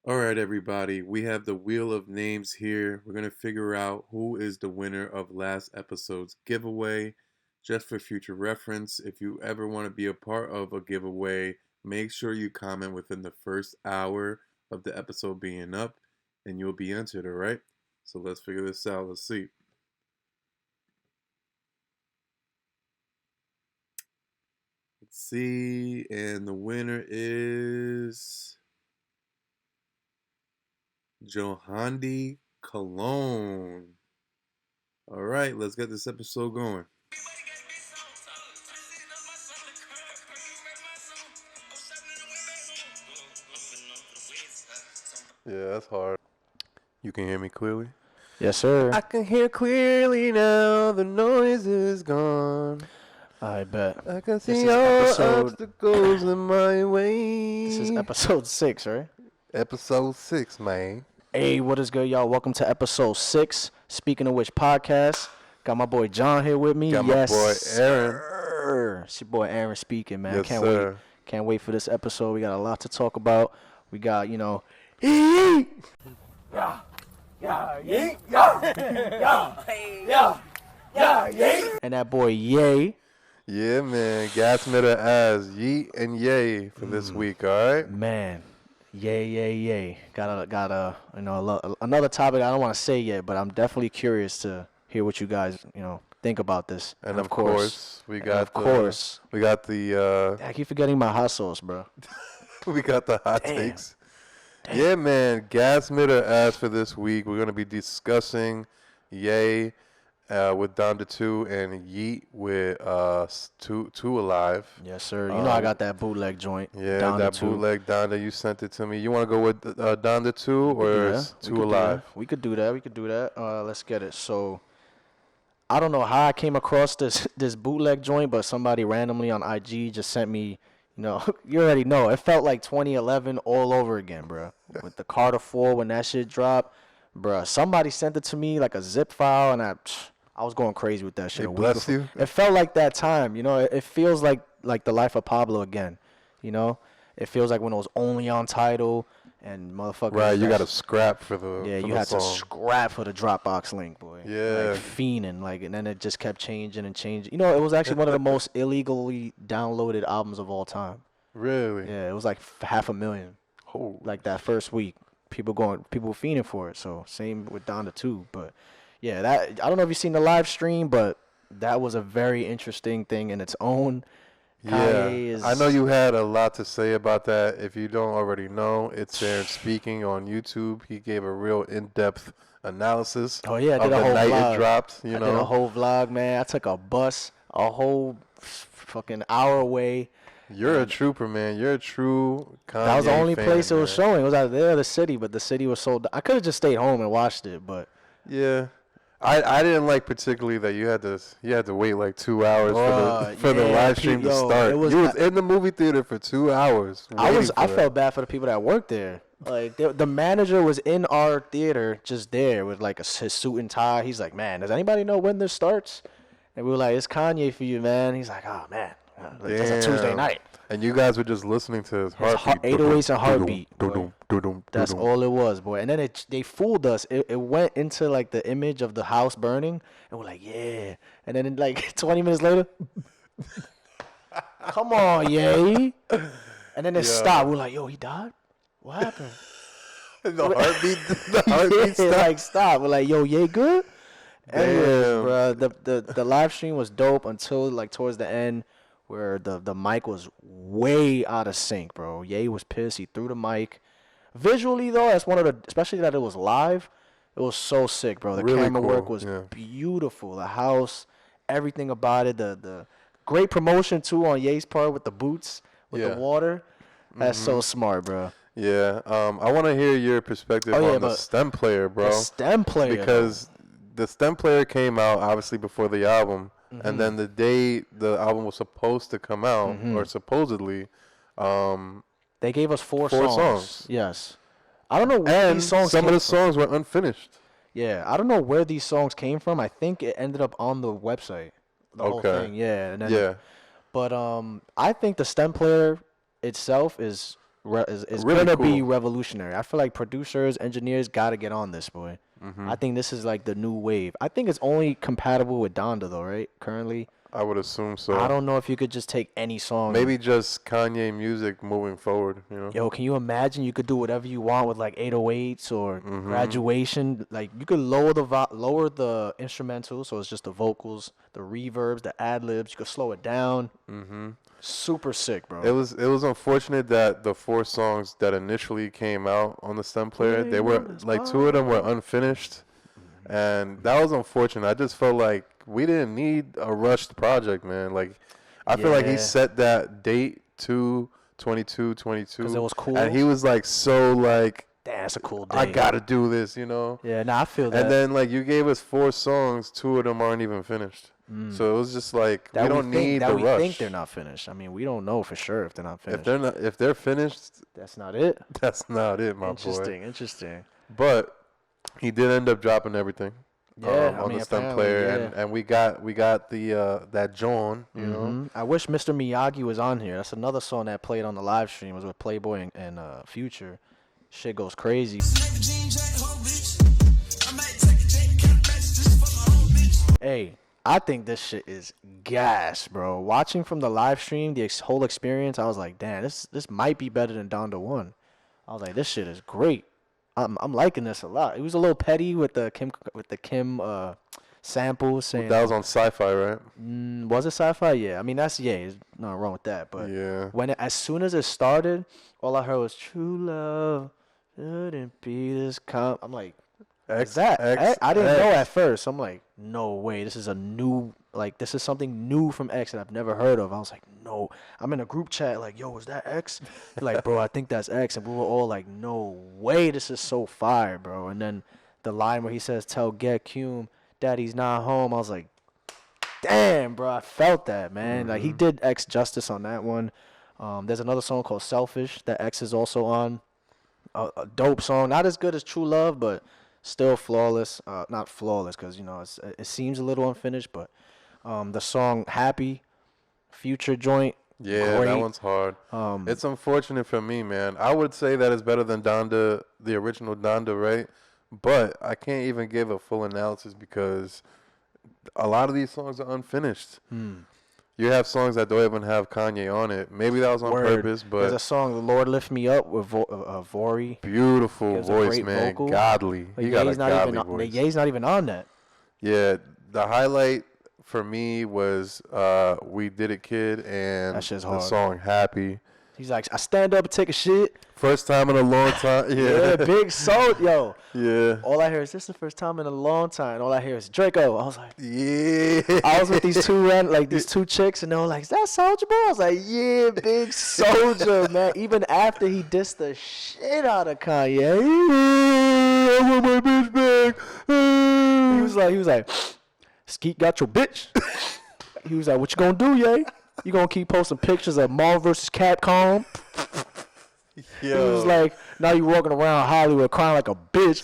All right, everybody. We have the wheel of names here. We're going to figure out who is the winner of last episode's giveaway. Just for future reference, if you ever want to be a part of a giveaway, make sure you comment within the first hour of the episode being up and you'll be entered, all right? So let's figure this out. Let's see. Let's see. And the winner is Johandi Cologne. All right, let's get this episode going. Yeah, that's hard. You can hear me clearly? Yes, sir. I can hear clearly now, the noise is gone. I bet. I can This see is all episode- obstacles in my way. This is episode 6, right? Episode 6, man. Hey, what is good, y'all? Welcome to episode 6. Speaking of which podcast, got my boy John here with me. Got my yes, boy Aaron. sir. It's your boy Aaron speaking, man. Yes, Can't sir. wait. Can't wait for this episode. We got a lot to talk about. We got, Yeat. And that boy Ye. Yeah, man. Gas meter as Yeat and Yay for this week, all right? Man, yay. Got a another topic I don't want to say yet, but I'm definitely curious to hear what you guys, think about this. And of course, we got I keep forgetting my hot sauce, bro. we got the hot Damn. takes. Yeah, man. Gas meter as for this week, we're going to be discussing Yay with Donda 2 and Yeat with two Alive. Yes, sir. You know I got that bootleg joint. Yeah, Down that to two. bootleg Donda, you sent it to me. You want to go with Donda 2 or Yeah, is we 2 could do Alive? that. We could do that. Let's get it. So, I don't know how I came across this bootleg joint, but somebody randomly on IG just sent me. You already know. It felt like 2011 all over again, bro. With the Carter 4 when that shit dropped, bro. Somebody sent it to me like a zip file, and I was going crazy with that shit. They bless you. It felt like that time, It feels like the life of Pablo again, It feels like when it was only on Tidal and motherfuckers. Right, you got to scrap for the Yeah, for you the had to song. scrap for the Dropbox link, boy. Yeah. Like fiending, and then it just kept changing and changing. It was actually one of the most illegally downloaded albums of all time. Really? Yeah, it was like 500,000. Oh. Like that first week, people fiending for it. So same with Donda 2, but yeah, I don't know if you've seen the live stream, but that was a very interesting thing in its own. Kanye Yeah, I know you had a lot to say about that. If you don't already know, it's Aaron speaking on YouTube. He gave a real in-depth analysis Oh yeah, I of did a the whole night vlog. it dropped. I did a whole vlog, man. I took a bus a whole fucking hour away. You're a trooper, man. You're a true Kanye That was the only fan, place it was man. showing. It was out there, the city, but the city was sold. I could have just stayed home and watched it, but Yeah, I didn't like particularly that you had to wait like 2 hours for the yeah, live stream to yo, start. it was- You was in the movie theater for 2 hours. I felt bad for the people that worked there. Like the manager was in our theater, just there with like his suit and tie. He's like, "Man, does anybody know when this starts?" And we were like, "It's Kanye for you, man." He's like, "Oh man, it's a Tuesday night." And you guys were just listening to his heartbeat. 808s and heartbeat, boy. That's That's all it was, boy. And then they fooled us. It went into like the image of the house burning, and we're like, yeah. And then like 20 minutes later, come on, yay. And then it stopped. We're like, yo, he died? What happened? The heartbeat Yeah, stopped. like stop. We're like, yo, yay, good. Anyways, Damn. bro, the live stream was dope until like towards the end, where the mic was way out of sync, bro. Ye was pissed. He threw the mic. Visually though, that's one of the, especially that it was live, it was so sick, bro. The Really camera work cool, was yeah. beautiful. The house, everything about it. The great promotion too on Ye's part with the boots, with Yeah. the water. That's so smart, bro. Yeah, I want to hear your perspective Oh, yeah, on the but stem player, bro. The stem player, Because the stem player came out obviously before the album, Mm-hmm. and then the day the album was supposed to come out, or supposedly, they gave us four Four songs. songs. Yes. I don't know where and these songs some came of the from. songs were unfinished. Yeah, I don't know where these songs came from. I think it ended up on the website. The whole Okay. thing, yeah. And then, Yeah, But I think the stem player itself is is Really gonna be cool. revolutionary. I feel like producers, engineers gotta get on this, boy. I think this is like the new wave. I think it's only compatible with Donda though, right? Currently, I would assume I so. don't know if you could just take any song and Maybe just Kanye music moving forward, you know? yo, can you imagine you could do whatever you want with like 808s or graduation? Like you could lower the instrumental, so it's just the vocals, the reverbs, the ad libs. You could slow it down. Super sick, It bro. was unfortunate that the 4 songs that initially came out on the stem player, they were like 2 of them were unfinished, and that was unfortunate. I just felt like we didn't need a rushed project, man. Like I feel like he Yeah, set that date to 22/22, because it was and cool. he was like so like Damn, that's a cool I day. gotta do this, you know. Yeah, nah, I feel And that. then like you gave us 4 songs, 2 of them aren't even finished. So it was just like we don't need the We think rush. they're not finished. I mean, we don't know for sure if they're not If finished. they're not, if they're finished, That's not it. that's not it, my boy. Interesting. But he did end up dropping everything Yeah, I on mean, the stem apparently, player, yeah. and we got the that John, you know. I wish Mr. Miyagi was on here. That's another song that played on the live stream. It was with Playboy and Future. Shit goes crazy. Hey, I think this shit is gas, bro. Watching from the live stream, the whole experience, I was like, damn, this might be better than Donda 1. I was like, this shit is great. I'm liking this a lot. It was a little petty with the Kim sample saying, That was on Sci-Fi, right? was it sci-fi? Yeah, I mean there's nothing wrong with that. But Yeah. as soon as it started, all I heard was "True love shouldn't be this I'm like, is that? I didn't know at first. I'm like, no way. This is a new this is something new from X that I've never heard of. I was like, no. I'm in a group chat like, yo, is that X? They're like, bro, I think that's X, and we were all like, no way. This is so fire, bro. And then the line where he says, "Tell Get Cume Daddy's not home." I was like, damn, bro, I felt that, man. Like he did X justice on that one. There's another song called "Selfish" that X is also on. A dope song, not as good as "True Love," but still flawless. Not flawless because it seems a little unfinished, but the song "Happy," Future joint, Yeah, great. that one's hard. It's unfortunate for me, man. I would say that it's better than Donda, the original Donda, right? But I can't even give a full analysis because a lot of these songs are unfinished. You have songs that don't even have Kanye on it. Maybe that was on purpose, There's but a song, "The Lord Lift Me Up" with Vori. beautiful Gives a voice, great man. vocal. Godly. But He got a Ye's not godly even voice. Ye's not even on that. Yeah, the highlight for me was "We Did It, Kid" and That shit's the hard. song "Happy." He's like, I stand up and take a shit. First time in a long time. Yeah, Yeah, big soul, yo. yeah, All I hear is, "This is the first time in a long time." And all I hear is Draco. I was like, yeah. I was with these two chicks, and they were like, "Is that Soulja Boy?" I was like, "Yeah, big Soulja, man." Even after he dissed the shit out of Kanye, I want my bitch back. he was like, "Skeet got your bitch." He was like, "What you gonna do, yay? You gonna keep posting pictures of Marvel versus Capcom?" He was like, "Now you walking around Hollywood crying like a bitch."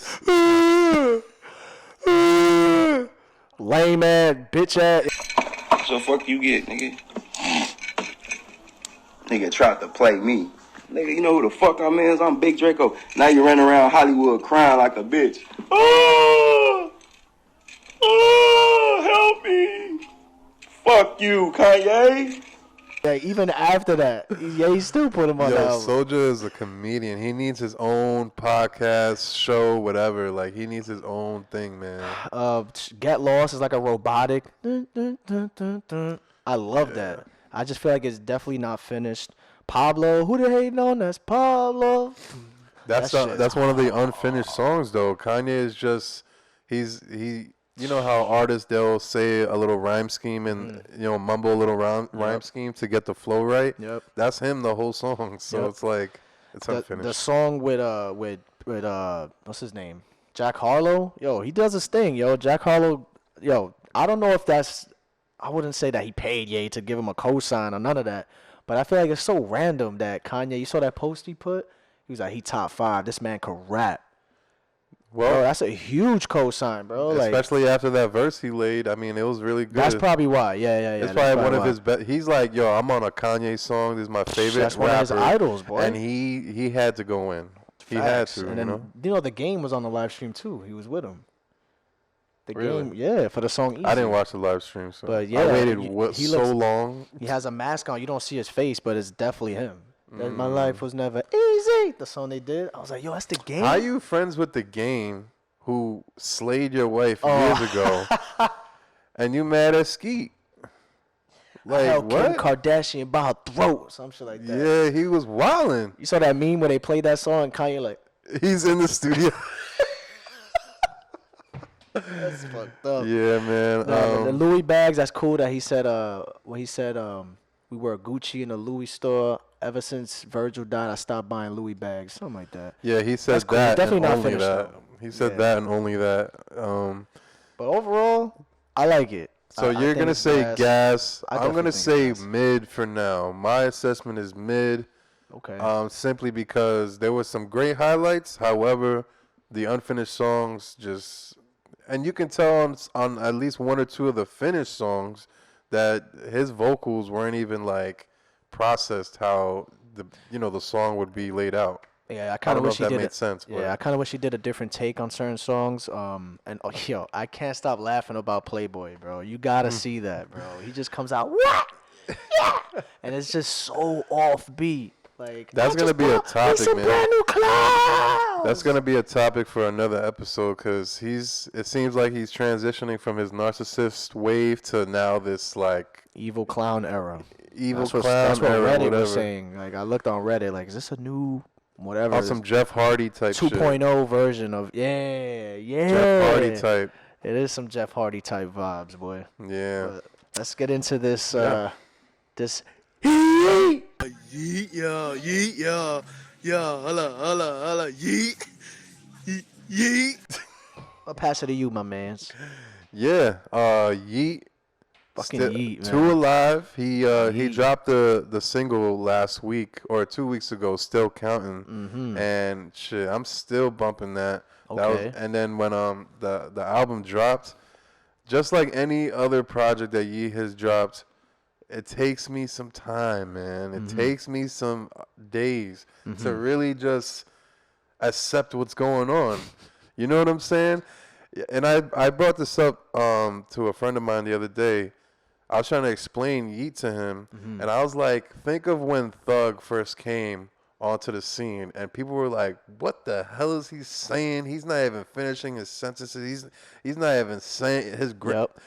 Lame ass, bitch ass. So fuck you get, nigga. Nigga tried to play me. Nigga, you know who the fuck I'm is? I'm Big Draco. Now you running around Hollywood crying like a bitch. Oh, help me. Fuck you, Kanye. Yeah, even after that, he still put him on the Yo, album. Soulja is a comedian. He needs his own podcast, show, whatever. Like, he needs his own thing, man. Get Lost is like a robotic. Dun, dun, dun, dun, dun. I love that. I just feel like it's definitely not finished. Pablo, who they hating on? That's Pablo. That's That shit's that's one of the unfinished songs, though. Kanye is just he. You know how artists, they'll say a little rhyme scheme and mumble a little rhyme scheme to get the flow right. Yep. That's him the whole song. So Yep. it's like it's unfinished. The song with what's his name? Jack Harlow. Yo, he does his thing, yo. Jack Harlow, yo, I don't know if that's, I wouldn't say that he paid Ye to give him a cosign or none of that. But I feel like it's so random that Kanye, you saw that post he put? He was like, he top 5. This man could rap. Bro, Well, that's a huge cosign, bro. Like, especially after that verse he laid. I mean, it was really good. that's probably why. Yeah. It's That's probably one of why. his best. He's like, yo, I'm on a Kanye song. This is my favorite That's one of his rapper. idols, boy. And he had to go in. He Facts. had to, And then, you know? the game was on the live stream, too. He was with him. The Really? game, yeah, for the song Easy. I didn't watch the live stream, so But yeah, I waited he so looks- long. He has a mask on. You don't see his face, but it's definitely him. My life was never easy. The song they did. I was like, yo, that's the game. How you friends with the game who slayed your wife years ago, and you mad at Skeet? Like, held what? Kim Kardashian by her throat or some shit like that. Yeah, he was wilding. You saw that meme where they played that song and Kanye like, He's in the studio. that's fucked up. Yeah, man. The Louis bags, that's cool that he said, when he said, we wear Gucci in the Louis store. Ever since Virgil died, I stopped buying Louis bags. Something like that. Yeah, he said That's cool. that. Definitely and not only finished, that. though. He said Yeah. that and only that. But overall, I like it. So I you're think gonna it's say gas. I I'm definitely gonna think say gas. mid for now. My assessment is mid. Okay. Simply because there was some great highlights. However, the unfinished songs just, and you can tell on at least one or two of the finished songs that his vocals weren't even like processed how the song would be laid out. Yeah, I I kind don't of know wish if he that did. made sense. But Yeah, I kind of wish he did a different take on certain songs. And yo, I can't stop laughing about Playboy, bro. You gotta see that, bro. He just comes out, what? Yeah, and it's just so offbeat. Like That's I gonna just be a bought me topic, some man. brand new clothes. that's gonna be a topic for another episode because it seems like he's transitioning from his narcissist wave to now this like evil clown era. evil That's what, clown that's what era, Reddit whatever. was saying. Like I looked on Reddit, like, is this a new whatever? On some Jeff Hardy type shit. 2.0 version of yeah. Jeff Hardy type. It is some Jeff Hardy type vibes, boy. Yeah. But let's get into this. Yeah. This. Yeet, yeah, yeet, yeah, holla, yeet, yeet. I'll pass it to you, my man's. Yeah. Yeat. Fucking Yeat, man. Two Alive. He Yeat. dropped the single last week or 2 weeks ago, Still Counting. And shit, I'm still bumping that. That Okay. and then when the album dropped, just like any other project that Yeat has dropped, it takes me some time, man. It takes me some days to really just accept what's going on. You know what I'm saying? And I brought this up to a friend of mine the other day. I was trying to explain Yeat to him, and I was like, think of when Thug first came onto the scene, and people were like, what the hell is he saying? He's not even finishing his sentences. He's not even saying his Yep.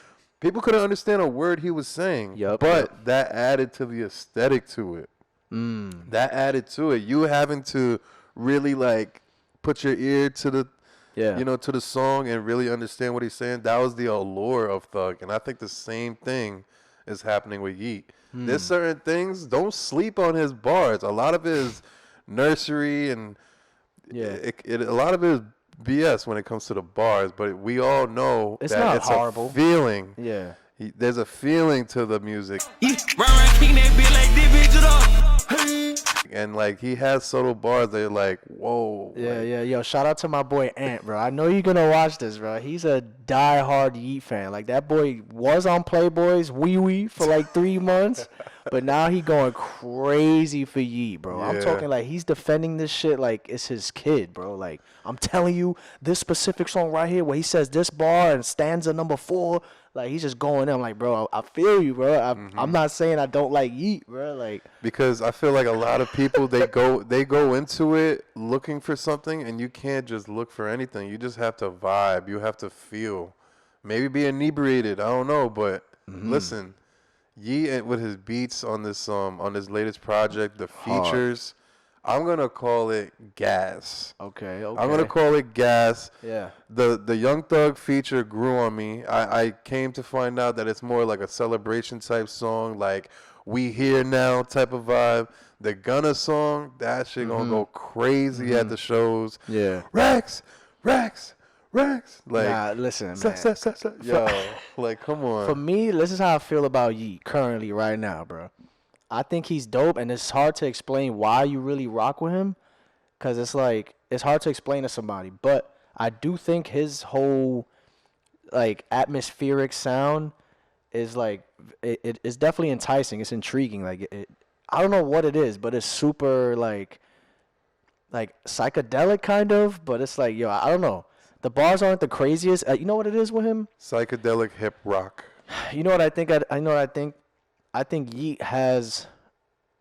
People couldn't understand a word he was saying. Yep, But that added to the aesthetic to it. That added to it. You having to really like put your ear to the Yeah. to the song and really understand what he's saying. That was the allure of Thug. And I think the same thing is happening with Yeat. There's certain things, don't sleep on his bars. A lot of it is nursery and Yeah. a lot of it is BS when it comes to the bars, but we all know It's that not it's horrible. a feeling. Yeah. There's a feeling to the music. Round king that bitch like this bitch it up. Hey. And like he has subtle bars that are like, whoa. Yeah, like, yeah, yo, shout out to my boy Ant, bro. I know you're gonna watch this, bro. He's a die-hard Yeat fan. Like that boy was on Playboy's Wee Wee for like 3 months, but now he going crazy for Yeat, bro. I'm Yeah. talking like he's defending this shit like it's his kid, bro. Like I'm telling you, this specific song right here where he says this bar and stanza number 4, like he's just going in. I'm like, bro, I feel you, bro. I'm not saying I don't like Yeat, bro. Like because I feel like a lot of people they go into it looking for something, and you can't just look for anything. You just have to vibe. You have to feel. Maybe be inebriated. I don't know, but listen, Yeat with his beats on this latest project, the features, I'm gonna call it gas. okay. I'm gonna call it gas. Yeah. The Young Thug feature grew on me. I came to find out that it's more like a celebration type song, like We Here Now type of vibe. The Gunna song, that shit gonna go crazy at the shows. Yeah. Rex. Like, Nah, listen, man. yo, like, come on. For me, this is how I feel about Yeat currently right now, bro. I think he's dope, and it's hard to explain why you really rock with him, because it's like it's hard to explain to somebody. But I do think his whole like atmospheric sound is like it's definitely enticing. It's intriguing. Like I don't know what it is, but it's super like psychedelic kind of. But it's like yo, I don't know. The bars aren't the craziest. You know what it is with him? Psychedelic hip rock. You know what I think? I know what I think. I think Yeat has,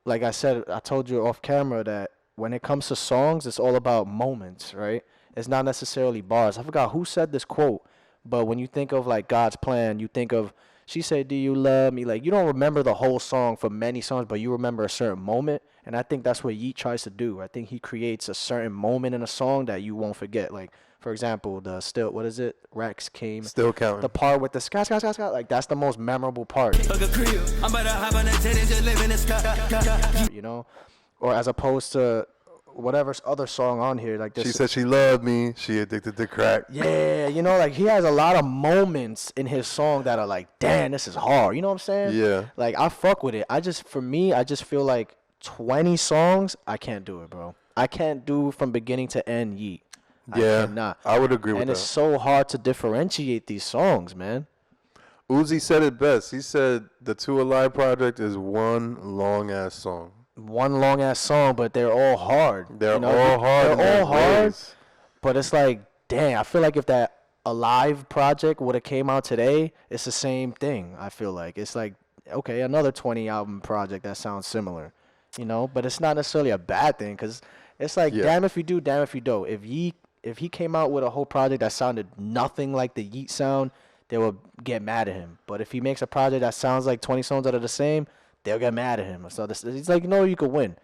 like I said, I told you off camera that when it comes to songs, it's all about moments, right? It's not necessarily bars. I forgot who said this quote, but when you think of like God's plan, you think of she said, "Do you love me?" Like you don't remember the whole song for many songs, but you remember a certain moment, and I think that's what Yeat tries to do. I think he creates a certain moment in a song that you won't forget. Like for example, the still what is it? Rex came. Still counting. The part with the sky, sky, sky, sky, like that's the most memorable part. You know, or as opposed to whatever other song on here, like this. She said she loved me. She addicted to crack. Yeah, you know, like he has a lot of moments in his song that are like, damn, this is hard. You know what I'm saying? Yeah. Like I fuck with it. For me, I just feel like 20 songs, I can't do it, bro. I can't do from beginning to end Yeat. Yeah, I cannot. I would agree with that. And it's so hard to differentiate these songs, man. Uzi said it best. He said the Two Alive project is one long ass song. One long ass song, but they're all hard. They're all hard. They're all hard. But it's like, dang, I feel like if that Alive project would have came out today, it's the same thing. I feel like it's like, okay, another 20 album project that sounds similar, you know. But it's not necessarily a bad thing because it's like, damn if you do, damn if you don't. If he came out with a whole project that sounded nothing like the Yeat sound, they would get mad at him. But if he makes a project that sounds like 20 songs that are the same, they'll get mad at him. So he's like, no, you could win.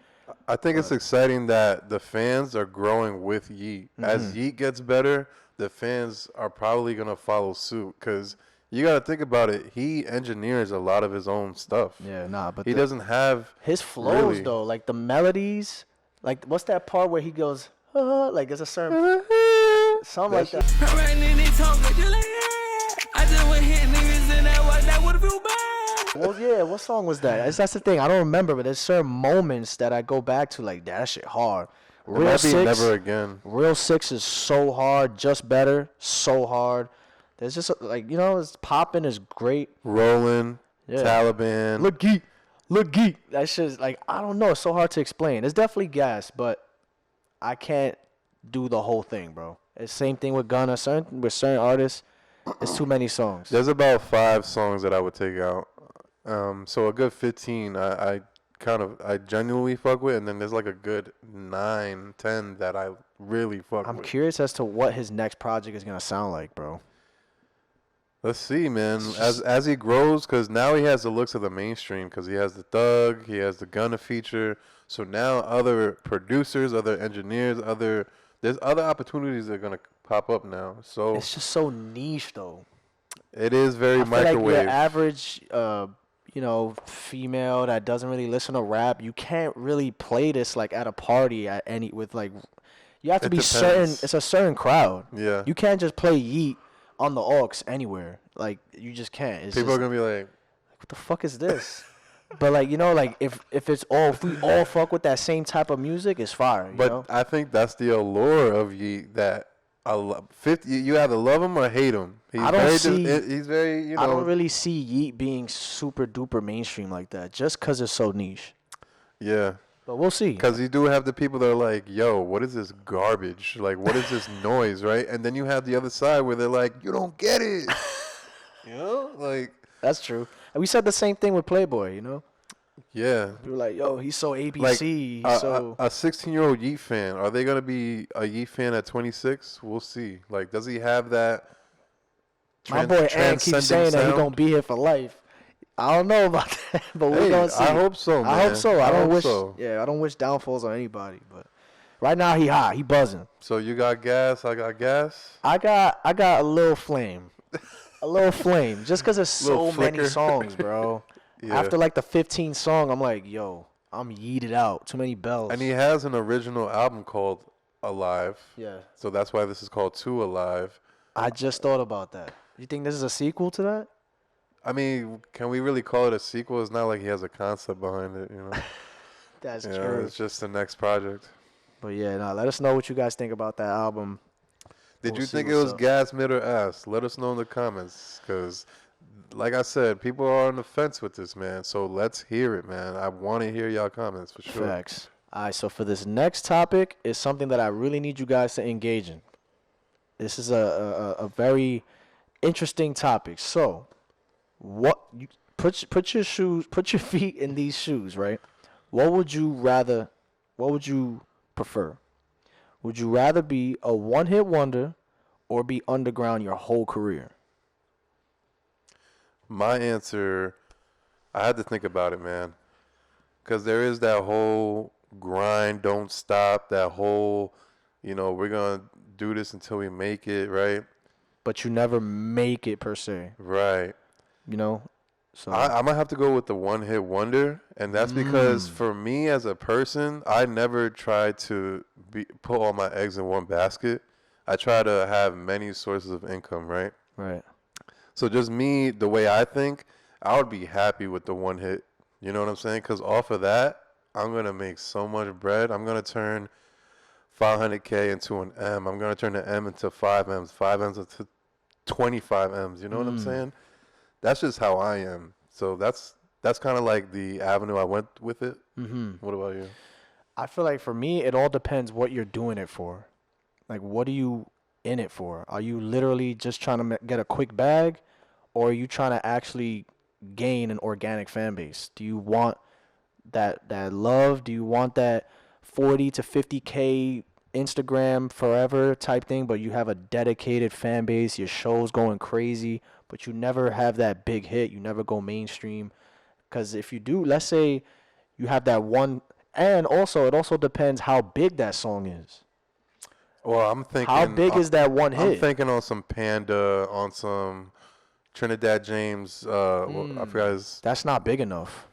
I think it's exciting that the fans are growing with Yeat. As Yeat gets better, the fans are probably going to follow suit because you got to think about it. He engineers a lot of his own stuff. Yeah, but he doesn't have his flows, really, though, like the melodies. Like, what's that part where he goes, like there's a certain something like that. Well, yeah, what song was that? That's the thing. I don't remember, but there's certain moments that I go back to, like, that shit hard. Real 6, Never Again. Real 6 is so hard, Just Better, so hard. There's just, like, you know, it's popping is great. Rolling, Taliban. Look geek. That shit's, like, I don't know. It's so hard to explain. It's definitely gas, but I can't do the whole thing, bro. It's the same thing with Gunna. With certain artists, it's too many songs. There's about 5 songs that I would take out. So a good 15 I genuinely fuck with, and then there's like a good 9, 10 that I really fuck with. I'm curious as to what his next project is gonna sound like, bro. Let's see, man. As he grows, because now he has the looks of the mainstream, because he has the Thug, he has the Gunna feature. So now other producers, other engineers, there's other opportunities that are gonna pop up now. So it's just so niche, though. It is very microwave. Like your average, female that doesn't really listen to rap, you can't really play this like at a party you have to be certain. It's a certain crowd. Yeah. You can't just play Yeat on the aux anywhere. Like you just can't. People are gonna be like, "What the fuck is this?" But like if we all fuck with that same type of music, it's fire. But you know? I think that's the allure of Yeat, that 50. You either love him or hate him. I don't really see Yeat being super duper mainstream like that, just because it's so niche. Yeah. But we'll see. Because you do have the people that are like, yo, what is this garbage? Like, what is this noise, right? And then you have the other side where they're like, you don't get it. You know? Like. That's true. And we said the same thing with Playboy, you know? Yeah. We were like, yo, he's so ABC. Like, a 16-year-old Yeat fan, are they going to be a Yeat fan at 26? We'll see. Like, does he have that My boy Ant keeps saying that he's going to be here for life. I don't know about that, but we're going to see. I hope so, man. I hope so. I don't wish. So. Yeah, I don't wish downfalls on anybody, but right now he hot. He buzzing. So you got gas, I got gas? I got a little flame. A little flame. Just because there's so many songs, bro. Yeah. After like the 15th song, I'm like, yo, I'm yeeted out. Too many bells. And he has an original album called Alive. Yeah. So that's why this is called Two Alive. I just thought about that. You think this is a sequel to that? I mean, can we really call it a sequel? It's not like he has a concept behind it, you know. That's true. It's just the next project. But yeah, let us know what you guys think about that album. Did We'll you see think it what's was up. gas, mid, or ass? Let us know in the comments, because, like I said, people are on the fence with this, man. So let's hear it, man. I want to hear y'all comments for sure. Facts. All right, so for this next topic is something that I really need you guys to engage in. This is a very interesting topic. So, what you put your shoes, put your feet in these shoes, right? What would you rather? What would you prefer? Would you rather be a one-hit wonder or be underground your whole career? My answer, I had to think about it, man, because there is that whole grind, don't stop, that whole, we're going to do this until we make it, right? But you never make it per se, Right. you know? So I might have to go with the one-hit wonder, and that's because for me as a person, I never try to put all my eggs in one basket. I try to have many sources of income, right? right. So just me, the way I think, I would be happy with the one hit. You know what I'm saying? Because off of that, I'm going to make so much bread. I'm going to turn 500K into an M. I'm going to turn the M into 5 M's, 5 M's into 25 M's. You know what I'm saying? That's just how I am. So that's kind of like the avenue I went with it. What about you? I feel like for me, it all depends what you're doing it for. Like, what are you in it for? Are you literally just trying to get a quick bag, or are you trying to actually gain an organic fan base? Do you want that love? Do you want that 40 to 50K Instagram forever type thing, but you have a dedicated fan base, your show's going crazy, but you never have that big hit, you never go mainstream? Because if you do, let's say you have that one, and also it also depends how big that song is. Well, I'm thinking. How big is that one hit? I'm thinking on some Panda, on some Trinidad James. I forgot his. That's not big enough.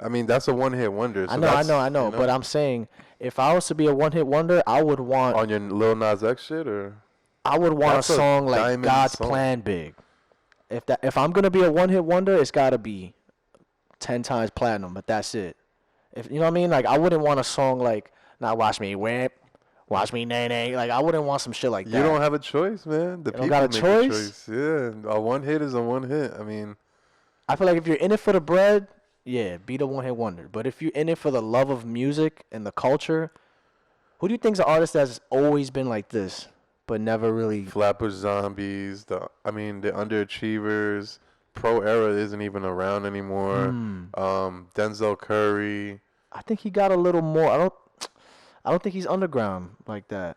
I mean, that's a one-hit wonder. So I know. But I'm saying, if I was to be a one-hit wonder, I would want on your Lil Nas X shit, or I would want That's a a song like diamond God's song. Plan Big. If I'm gonna be a one-hit wonder, it's gotta be 10 times platinum. But that's it. If you know what I mean, like I wouldn't want a song like "Now Watch Me Whip, Watch Me Nay Nay." Like I wouldn't want some shit like that. you don't have a choice, man. The don't people got a make the choice? choice. Yeah, a one hit is a one hit. I mean, I feel like if you're in it for the bread, yeah, be the one-hit wonder. But if you're in it for the love of music and the culture, who do you think's an artist that's always been like this, but never really? Flatbush Zombies. The Underachievers. Pro Era isn't even around anymore. Denzel Curry. I think he got a little more. I don't think he's underground like that,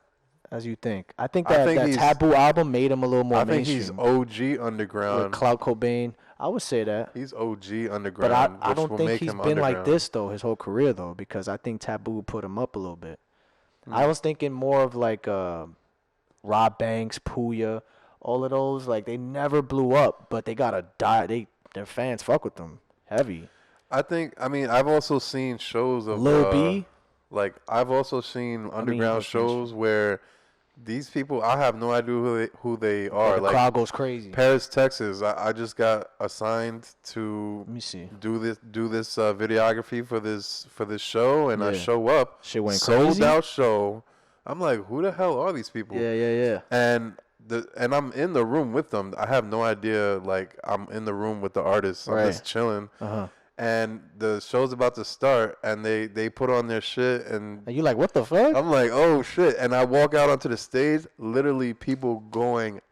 as you think. I think that Taboo album made him a little more mainstream. I think he's OG underground. With Clout Cobain, I would say that. He's OG underground. But I don't think he's been like underground. this though his whole career though, because I think Taboo put him up a little bit. I was thinking more of like Rob Banks, Puya, all of those. Like they never blew up, but they got a their fans fuck with them heavy. I mean, I've also seen shows of Lil B. Like I've also seen underground shows where these people, I have no idea who they are. The Like crowd goes crazy. Paris, Texas. I just got assigned to Let me see. do this videography for this show, and I show up. Shit went sold crazy? out show. I'm like, who the hell are these people? Yeah. And I'm in the room with them. I have no idea. Like I'm in the room with the artists. I'm just chilling. And the show's about to start, and they put on their shit, and you like, what the fuck? I'm like, oh shit! And I walk out onto the stage, literally people going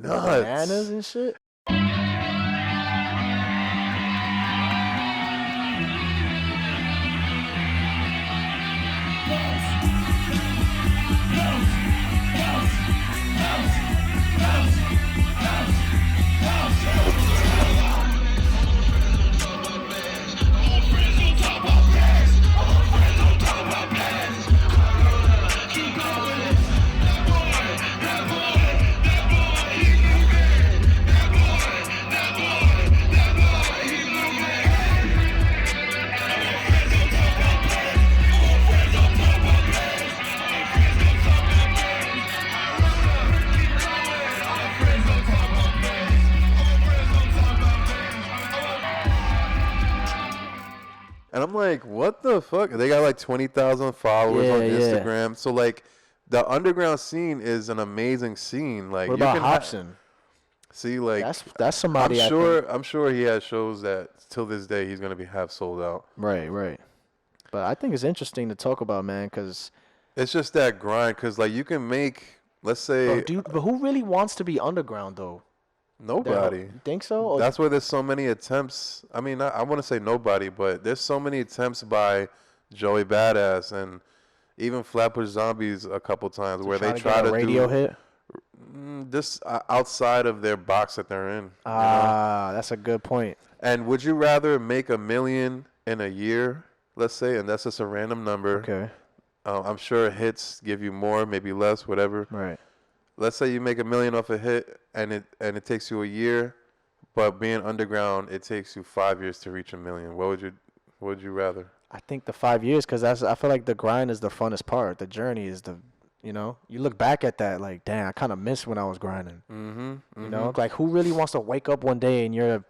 nuts, Bananas and shit. And I'm like, what the fuck? They got like 20,000 followers on Instagram. So like, The underground scene is an amazing scene. Like What you about can Hobson? see, like That's somebody. I'm sure he has shows that till this day he's gonna be half sold out. Right, right. But I think it's interesting to talk about, man, because It's just that grind, cause like you can make, let's say, but who really wants to be underground though? nobody. You think so? Or That's why there's so many attempts. I mean, I want to say nobody, but there's so many attempts by Joey Badass and even Flatbush Zombies a couple times where they try get a to radio do hit. this outside of their box that they're in. You know? That's a good point. And would you rather make $1 million in a year, let's say, and that's just a random number? Okay. I'm sure hits give you more, maybe less, whatever. Right. Let's say you make $1 million off a hit, and it takes you a year, but being underground, it takes you 5 years to reach $1 million. What would you rather? I think the 5 years, because I feel like the grind is the funnest part. The journey is you look back at that like, damn, I kind of missed when I was grinding. Mm-hmm. You know, like who really wants to wake up one day and you're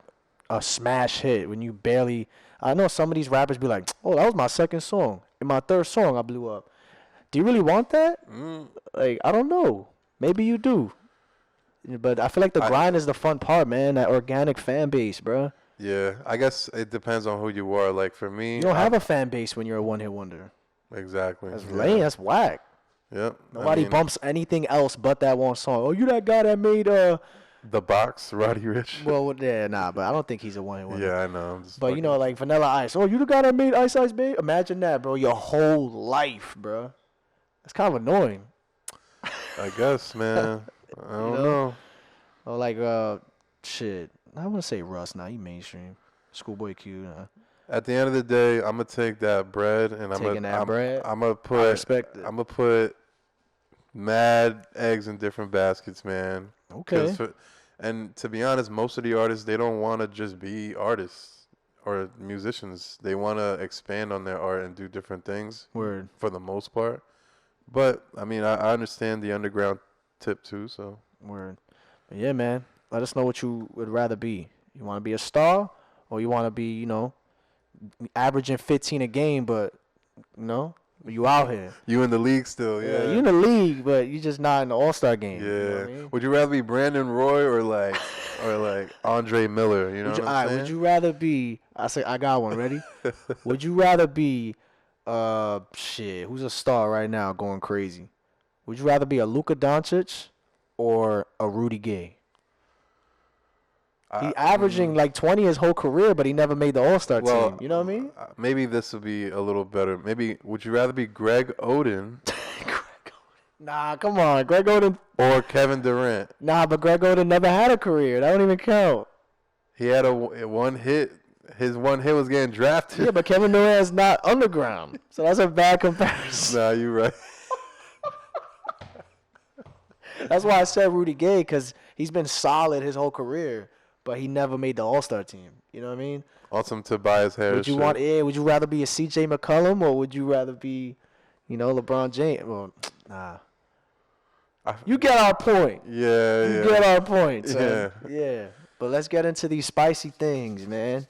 a smash hit when you barely. I know some of these rappers be like, oh, that was my second song. In my third song, I blew up. Do you really want that? Like, I don't know. Maybe you do. But I feel like the grind is the fun part, man. That organic fan base, bro. Yeah, I guess it depends on who you are. Like for me, You don't have a fan base when you're a one-hit wonder. exactly. That's lame. That's whack. Yep. Nobody bumps anything else but that one song. Oh, you that guy that made The Box, Roddy Ricch. Well, yeah, nah, but I don't think he's a one-hit wonder. Yeah, I know. But you know, like Vanilla Ice. Oh, you the guy that made Ice Ice Baby? Imagine that, bro. Your whole life, bro. That's kind of annoying. I guess, man. I don't know. Or like, shit. I want to say Russ. Nah, he mainstream. Schoolboy Q. At the end of the day, I'm gonna take that bread and I'm gonna put. I respect it. I'm gonna put mad eggs in different baskets, man. Okay. And to be honest, most of the artists, they don't want to just be artists or musicians. They want to expand on their art and do different things. Word. For the most part. But I mean, I understand the underground tip too. So. Word. But yeah, man. Let us know what you would rather be. You want to be a star, or you want to be, averaging 15 a game, but you out here. You in the league still, yeah. You in the league, but you just not in the All-Star game. Yeah. You know what I mean? Would you rather be Brandon Roy or like Andre Miller? You know what I'm saying? Would you rather be? I got one. Ready? Would you rather be? Who's a star right now going crazy? Would you rather be a Luka Doncic or a Rudy Gay? He averaging like 20 his whole career, but he never made the All-Star team. You know what I mean? Maybe this will be a little better. Maybe would you rather be Greg Oden? Nah, come on, Greg Oden. Or Kevin Durant? Nah, but Greg Oden never had a career. That don't even count. He had a one hit. His one hit was getting drafted. Yeah, but Kevin Durant is not underground, so that's a bad comparison. Nah, you're right. That's why I said Rudy Gay, because he's been solid his whole career, but he never made the All-Star team. You know what I mean? Awesome Tobias Harris. Would you rather be a C.J. McCollum, or would you rather be, LeBron James? Well, nah. You get our point. Yeah, You get our point. So, yeah. But let's get into these spicy things, man.